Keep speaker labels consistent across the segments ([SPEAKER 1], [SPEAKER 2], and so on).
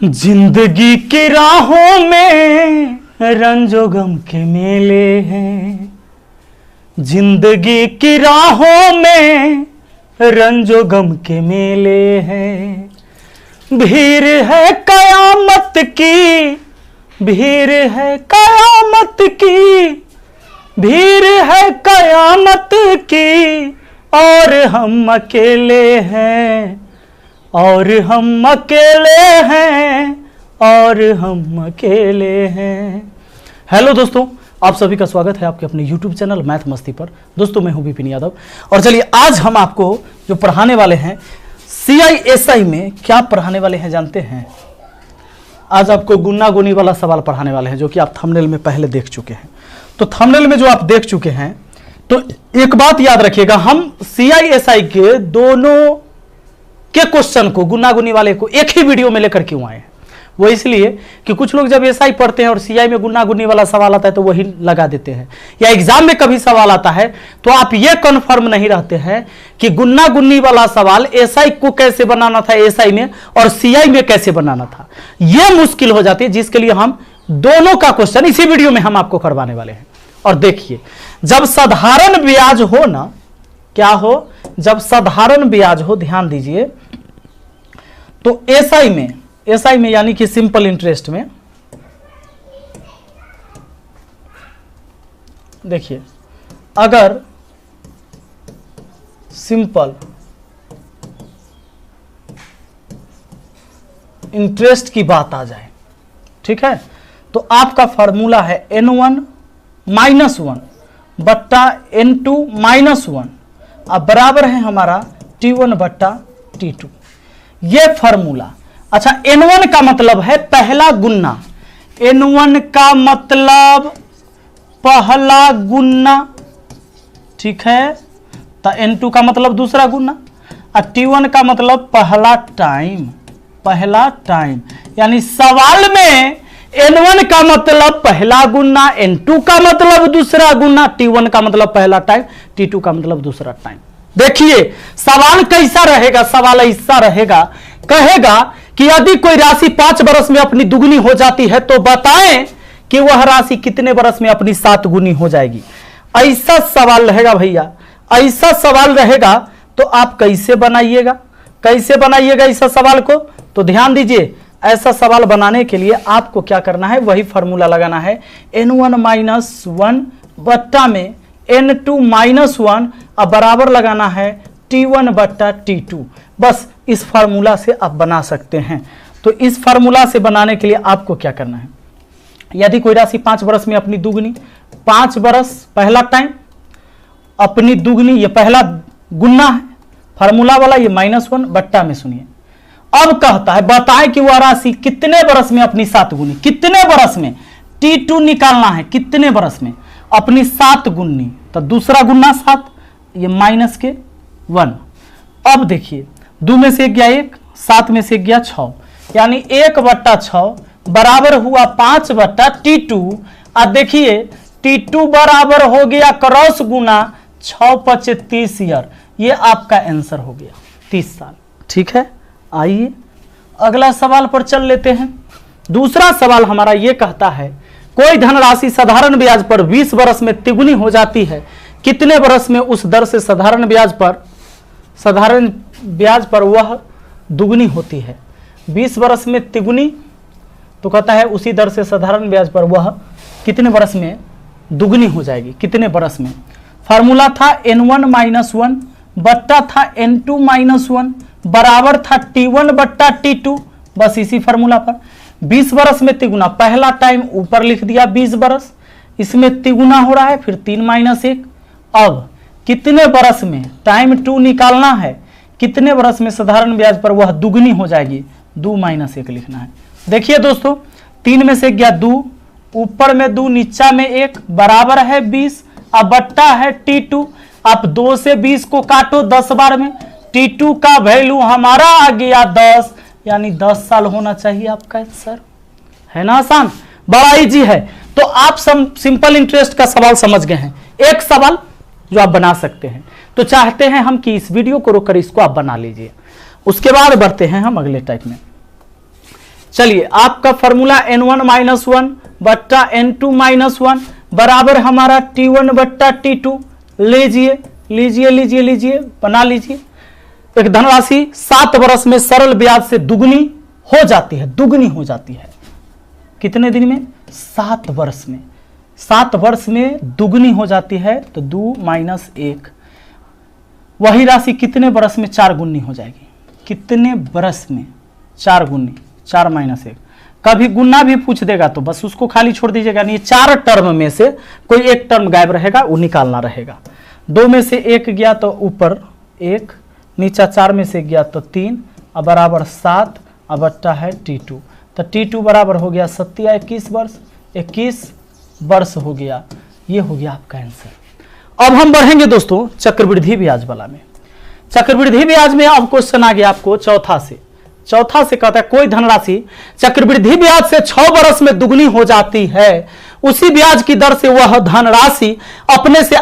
[SPEAKER 1] जिंदगी की राहों में रंजो गम के मेले हैं। जिंदगी की राहों में रंजो गम के मेले हैं। भीड़ है कयामत की, भीड़ है कयामत की, भीड़ है कयामत की, और हम अकेले हैं, और हम अकेले हैं, और हम अकेले हैं। हेलो दोस्तों, आप सभी का स्वागत है आपके अपने YouTube चैनल मैथ मस्ती पर। दोस्तों मैं हूं विपिन यादव और चलिए आज हम आपको जो पढ़ाने वाले हैं CISI में क्या पढ़ाने वाले हैं जानते हैं। आज आपको गुन्ना गुनी वाला सवाल पढ़ाने वाले हैं जो कि आप थंबनेल में पहले देख चुके हैं। तो थंबनेल में जो आप देख चुके हैं, तो एक बात याद रखिएगा, हम CISI के दोनों के क्वेश्चन को गुन्ना गुनी वाले को एक ही वीडियो में लेकर क्यों आए हैं। वो इसलिए कि कुछ लोग जब SI पढ़ते हैं और CI में गुन्ना गुनी वाला सवाल आता है तो वही लगा देते हैं, या एग्जाम में कभी सवाल आता है तो आप ये कन्फर्म नहीं रहते हैं कि गुन्ना गुन्नी वाला सवाल SI को कैसे बनाना था SI में और CI में कैसे बनाना था। यह मुश्किल हो जाती है, जिसके लिए हम दोनों का क्वेश्चन इसी वीडियो में हम आपको करवाने वाले हैं। और देखिए, जब साधारण ब्याज हो ना, क्या हो, जब साधारण ब्याज हो, ध्यान दीजिए, तो SI में यानी कि सिंपल इंटरेस्ट में देखिए, अगर सिंपल इंटरेस्ट की बात आ जाए, ठीक है, तो आपका फॉर्मूला है N1 - 1 बट्टा N2 - 1 अब बराबर है हमारा T1 बट्टा T2, ये फॉर्मूला। अच्छा, N1 का मतलब है पहला गुन्ना, N1 का मतलब पहला गुन्ना, ठीक है, तो N2 का मतलब दूसरा गुन्ना, और T1 का मतलब पहला टाइम, पहला टाइम। यानी सवाल में N1 का मतलब पहला गुन्ना, N2 का मतलब दूसरा गुन्ना, T1 का मतलब पहला टाइम, T2 का मतलब दूसरा टाइम। देखिए सवाल कैसा रहेगा, सवाल ऐसा रहेगा, कहेगा कि यदि कोई राशि 5 वर्ष में अपनी दुगनी हो जाती है तो बताएं कि वह राशि कितने वर्ष में अपनी 7 गुनी हो जाएगी। ऐसा सवाल रहेगा भैया, ऐसा सवाल रहेगा। तो आप कैसे बनाइएगा, कैसे बनाइएगा ऐसा सवाल को, तो ध्यान दीजिए, ऐसा सवाल बनाने के लिए आपको क्या करना है, वही फॉर्मूला लगाना है, N1 - 1 बट्टा में N2 - 1 अब बराबर लगाना है T1 बट्टा T2। बस इस फार्मूला से आप बना सकते हैं। तो इस फार्मूला से बनाने के लिए आपको क्या करना है, यदि कोई राशि 5 वर्ष में अपनी दुगनी, 5 वर्ष पहला टाइम, अपनी दुगनी ये पहला गुन्ना है, फार्मूला वाला ये -1 बट्टा में। सुनिए, अब कहता है बताएं कि वह राशि कितने वर्ष में अपनी 7 गुनी, कितने वर्ष में, T2 निकालना है, कितने वर्ष में अपनी 7 गुनी, तो दूसरा गुन्ना 7, ये -1। अब देखिए, 2 में से 1 गया 1, 7 में से 1 गया 6, यानी 1 बट्टा 6 बराबर हुआ 5 बट्टा T2। अब देखिए T2 बराबर हो गया क्रॉस गुना 6 × 5 = 30 ईयर। ये आपका आंसर हो गया 30 साल, ठीक है। आइए अगला सवाल पर चल लेते हैं। दूसरा सवाल हमारा ये कहता है, कोई धनराशि साधारण ब्याज पर 20 वर्ष में तिगुनी हो जाती है, कितने वर्ष में उस दर से साधारण ब्याज पर वह दुगनी होती है। 20 वर्ष में तिगुनी, तो कहता है उसी दर से साधारण ब्याज पर वह कितने वर्ष में दुगनी हो जाएगी, कितने वर्ष में। फार्मूला था N1 - 1 बट्टा था N2 - 1 बराबर था T1 बट्टा T2। बस इसी फार्मूला पर 20 वर्ष में तिगुना, पहला टाइम ऊपर लिख दिया 20 वर्ष, इसमें तिगुना हो रहा है, फिर 3 - 1। अब कितने वर्ष में, टाइम 2 निकालना है, कितने वर्ष में साधारण ब्याज पर वह दुगनी हो जाएगी, 2 - 1 लिखना है। देखिए दोस्तों, 3 में से गया 2, ऊपर में 2, नीचा में 1, बराबर है 20, अब बट्टा है T2। आप 2 से 20 को काटो 10 बार में, T2 का वैल्यू हमारा आ गया 10, यानी 10 साल होना चाहिए आपका आंसर। है ना आसान, बड़ा इजी है। तो आप सिंपल इंटरेस्ट का सवाल समझ गए हैं, एक सवाल जो आप बना सकते हैं। तो चाहते हैं हम कि इस वीडियो को रोककर इसको आप बना लीजिए। उसके बाद बढ़ते हैं हम अगले टाइप में। चलिए आपका फॉर्मूला n1 माइनस वन बट्टा n2 माइनस वन बराबर हमारा t1 बट्टा t2। लीजिए लीजिए लीजिए लीजिए, बना लीजिए। एक धनराशि 7 वर्ष में सरल ब्याज से दुगनी हो जाती है, दुगनी हो जाती है। कितने दिन में? 7 वर्ष में। 7 वर्ष में दुगनी हो जाती है तो 2 माइनस 1। वही राशि कितने वर्ष में 4 गुनी हो जाएगी? कितने वर्ष में 4 गुनी? 4 माइनस 1। कभी गुना भी पूछ देगा तो बस उसको खाली छोड़ दीजिएगा, नहीं 4 टर्म में से कोई एक टर्म गायब रहेगा, वो निकालना रहेगा। 2 में से 1 गया तो ऊपर 1, नीचा 4 में से गया तो 3, अब बराबर 7, अब बट्टा है t2। तो t2 बराबर हो गया 7 या 21 वर्ष, 21 वर्ष हो गया। ये हो गया आपका आंसर। अब हम बढ़ेंगे दोस्तों चक्रवृद्धि ब्याज वाला में। चक्रवृद्धि ब्याज में अब क्वेश्चन आ गया आपको चौथा से। चौथा से कहता है कोई धनराशि चक्रवृद्धि ब्याज से 6 वर्ष में दुगनी हो जाती है, उसी ब्याज की दर से वह धनराशि अपने से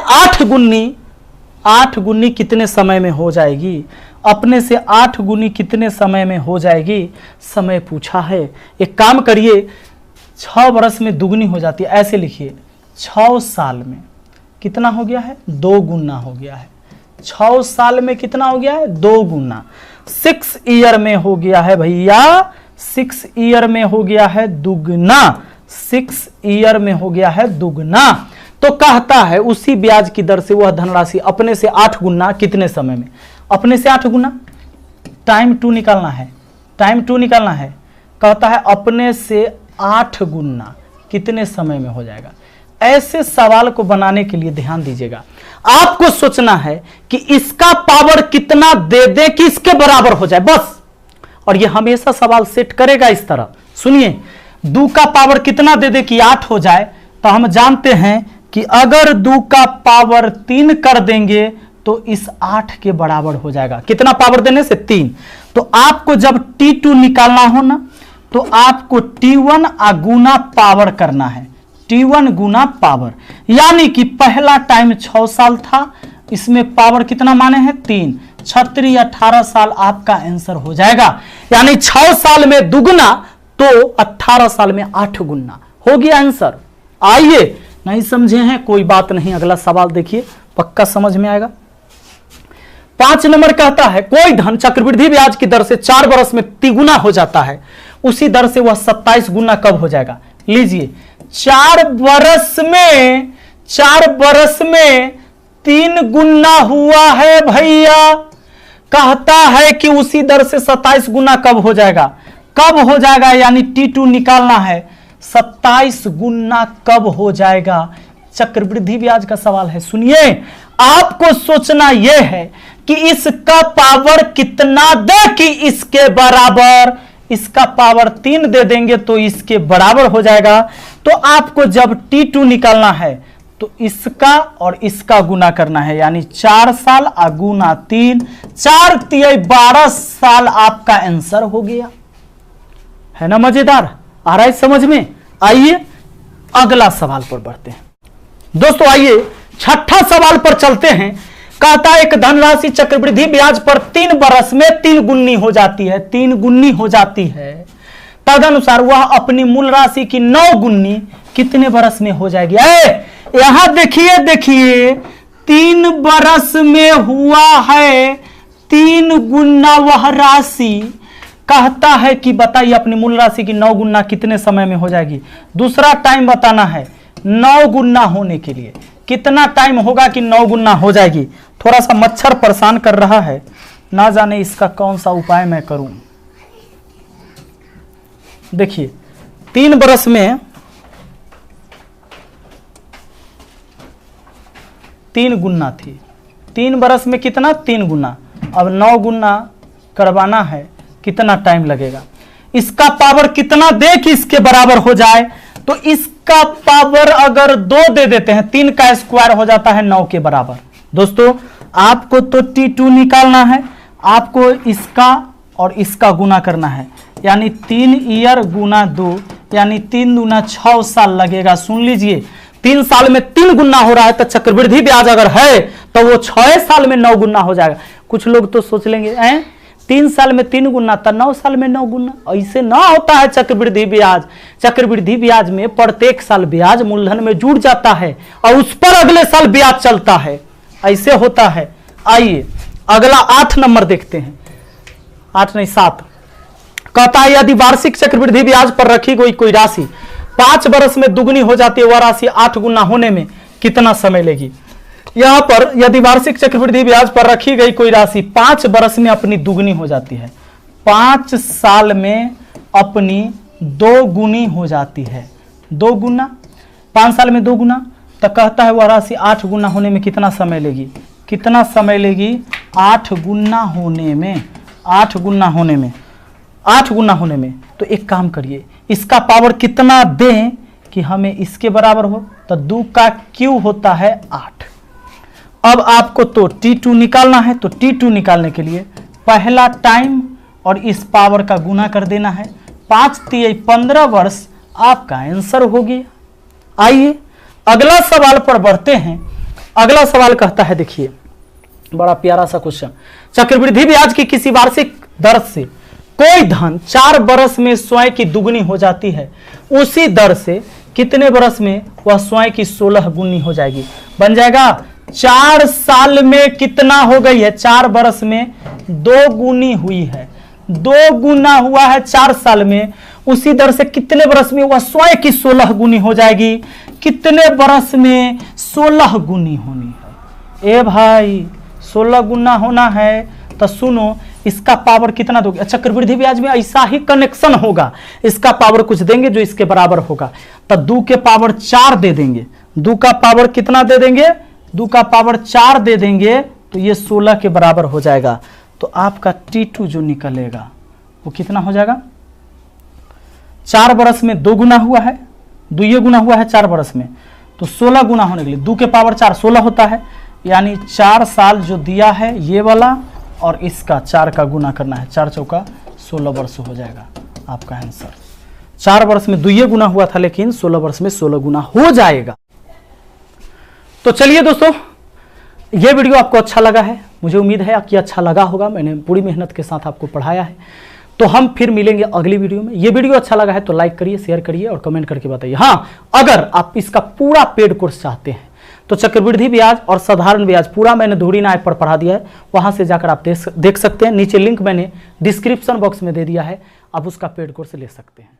[SPEAKER 1] 8 गुनी कितने समय में हो जाएगी? अपने से 8 गुनी कितने समय में हो जाएगी? समय पूछा है। एक काम करिए, 6 वर्ष में दुगनी हो जाती है, ऐसे लिखिए 6 साल में कितना हो गया है? 2 गुना हो गया है। 6 साल में कितना हो गया है? 2 गुना। 6 ईयर में हो गया है भैया, 6 ईयर में हो गया है दुगना। 6 ईयर में हो गया है दुगना। तो कहता है उसी ब्याज की दर से वह धनराशि अपने से 8 गुना कितने समय में? अपने से 8 गुना, टाइम 2 निकालना है, टाइम 2 निकालना है। कहता है अपने से 8 गुना कितने समय में हो जाएगा? ऐसे सवाल को बनाने के लिए ध्यान दीजिएगा, आपको सोचना है कि इसका पावर कितना दे दे कि इसके बराबर हो जाए, बस। और ये हमेशा सवाल सेट करेगा इस तरह। सुनिए, 2 का पावर कितना दे दे कि 8 हो जाए, तो हम जानते हैं कि अगर 2 का पावर 3 कर देंगे तो इस 8 के बराबर हो जाएगा। कितना पावर देने से? 3। तो आपको जब t2 निकालना हो ना, तो आपको t1 गुना पावर करना है, t1 गुना पावर। यानी कि पहला टाइम 6 साल था, इसमें पावर कितना माने हैं? 3। 36 18 साल आपका आंसर हो जाएगा। यानी 6 साल में दुगना तो 18 साल में 8 गुना हो गया आंसर। आइए, नहीं समझे हैं कोई बात नहीं, अगला सवाल देखिए, पक्का समझ में आएगा। 5 नंबर कहता है कोई धन चक्रवृद्धि ब्याज की दर से 4 वर्ष में 3 गुना हो जाता है, उसी दर से वह 27 गुना कब हो जाएगा? लीजिए, 4 वर्ष में 3 गुना हुआ है भैया। कहता है कि उसी दर से 27 गुना कब हो जाएगा? कब हो जाएगा? यानी t2 निकालना है, 27 गुना कब हो जाएगा? चक्रवृद्धि ब्याज का सवाल है। सुनिए, आपको सोचना यह है कि इसका पावर कितना दे कि इसके बराबर। इसका पावर 3 दे देंगे तो इसके बराबर हो जाएगा। तो आपको जब t2 निकालना है तो इसका और इसका गुना करना है, यानी 4 साल गुना 3, 4 तिहाई 12 साल आपका आंसर हो गया। है ना मजेदार? आ रहा है समझ में? आइए अगला सवाल पर बढ़ते हैं दोस्तों। आइए 6ठा सवाल पर चलते हैं। कहता है एक धनराशि चक्रवृद्धि ब्याज पर 3 वर्ष में 3 गुनी हो जाती है, 3 गुनी हो जाती है। तदनुसार वह अपनी मूल राशि की 9 गुनी कितने वर्ष में हो जाएगी? यहां देखिए देखिए, 3 वर्ष में हुआ है 3 गुना वह राशि। कहता है कि बताइए अपनी मूल राशि की 9 गुना कितने समय में हो जाएगी? दूसरा टाइम बताना है 9 गुना होने के लिए। कितना टाइम होगा कि 9 गुना हो जाएगी? थोड़ा सा मच्छर परेशान कर रहा है, ना जाने इसका कौन सा उपाय मैं करूं। देखिए 3 वर्ष में 3 गुना थी, 3 वर्ष में कितना? 3 गुना। अब 9 गुना करवाना है, कितना टाइम लगेगा? इसका पावर कितना दे कि इसके बराबर हो जाए? तो इसका पावर अगर 2 दे देते हैं, 3 का स्क्वायर हो जाता है 9 के बराबर। दोस्तों आपको तो t2 निकालना है, आपको इसका और इसका गुना करना है, यानी 3 ईयर गुना 2, यानी 3 दूना 6 साल लगेगा। सुन लीजिए, 3 साल में 3 गुना हो रहा है, तो चक्रवृद्धि ब्याज अगर है तो वो 6 साल में 9 गुना हो जाएगा। कुछ लोग तो सोच लेंगे 3 साल में 3 गुना तो 9 साल में 9 गुना। ऐसे ना होता है चक्रवृद्धि ब्याज। चक्रवृद्धि ब्याज में प्रत्येक साल ब्याज मूलधन में जुड़ जाता है और उस पर अगले साल ब्याज चलता है, ऐसे होता है। आइए अगला 8 नंबर देखते हैं, 8 नहीं 7। कहता है यदि वार्षिक चक्रवृद्धि ब्याज पर रखी गई कोई राशि 5 वर्ष में दुगनी हो जाती है, वह राशि 8 गुना होने में कितना समय लेगी। यहां पर यदि वार्षिक चक्रवृद्धि ब्याज पर रखी गई कोई राशि 5 वर्ष में अपनी दुगनी हो जाती है, 5 साल में अपनी 2 गुनी हो जाती है, 2 गुना, 5 साल में 2 गुना, तो कहता है वह राशि 8 गुना होने में कितना समय लेगी। कितना समय लेगी 8 गुना होने में, 8 गुना होने में, 8 गुना होने में। तो एक काम करिए, इसका पावर कितना दें कि हमें इसके बराबर हो, तो 2 का क्यू होता है 8। अब आपको तो T2 निकालना है, तो T2 निकालने के लिए पहला टाइम और इस पावर का गुना कर देना है, 5 तिहाई 15 वर्ष आपका आंसर हो गया। आइए अगला सवाल पर बढ़ते हैं। अगला सवाल कहता है, देखिए बड़ा प्यारा सा क्वेश्चन, चक्रवृद्धि ब्याज की किसी वार्षिक दर से कोई धन 4 वर्ष में स्वयं की दुगनी हो जाती है, उसी दर से कितने वर्ष में वह स्वयं की 16 गुनी हो जाएगी। बन जाएगा 4 साल में कितना हो गई है, 4 वर्ष में 2 गुनी हुई है, 2 गुना हुआ है 4 साल में, उसी दर से कितने वर्ष में वह स्वयं की 16 गुनी हो जाएगी। कितने वर्ष में 16 गुनी होनी है। ए भाई 16 गुना होना है, तो सुनो इसका पावर कितना दोगे। चक्रवृद्धि ब्याज में ऐसा ही कनेक्शन होगा, इसका पावर कुछ देंगे जो इसके बराबर होगा, तो 2 के पावर 4 दे देंगे, 2 का पावर कितना दे देंगे, 2 का पावर 4 दे देंगे, तो ये 16 के बराबर हो जाएगा। तो आपका T2 जो निकलेगा वो कितना हो जाएगा, 4 वर्ष में 2 गुना हुआ है, 2 गुना हुआ है 4 वर्ष में, तो 16 गुना होने के लिए 2 के पावर 4 16 होता है, यानी 4 साल जो दिया है ये वाला और इसका 4 का गुना करना है, 4 चौका 16 वर्ष हो जाएगा आपका आंसर। 4 वर्ष में 2 गुना हुआ था, लेकिन 16 वर्ष में 16 गुना हो जाएगा। तो चलिए दोस्तों, ये वीडियो आपको अच्छा लगा है, मुझे उम्मीद है कि अच्छा लगा होगा, मैंने पूरी मेहनत के साथ आपको पढ़ाया है। तो हम फिर मिलेंगे अगली वीडियो में। ये वीडियो अच्छा लगा है तो लाइक करिए, शेयर करिए और कमेंट करके बताइए। हाँ, अगर आप इसका पूरा पेड कोर्स चाहते हैं तो चक्रवृद्धि ब्याज और साधारण ब्याज पूरा मैंने धुरी नायक पर पढ़ा दिया है, वहां से जाकर आप देख सकते हैं। नीचे लिंक मैंने डिस्क्रिप्शन बॉक्स में दे दिया है, आप उसका पेड कोर्स ले सकते हैं।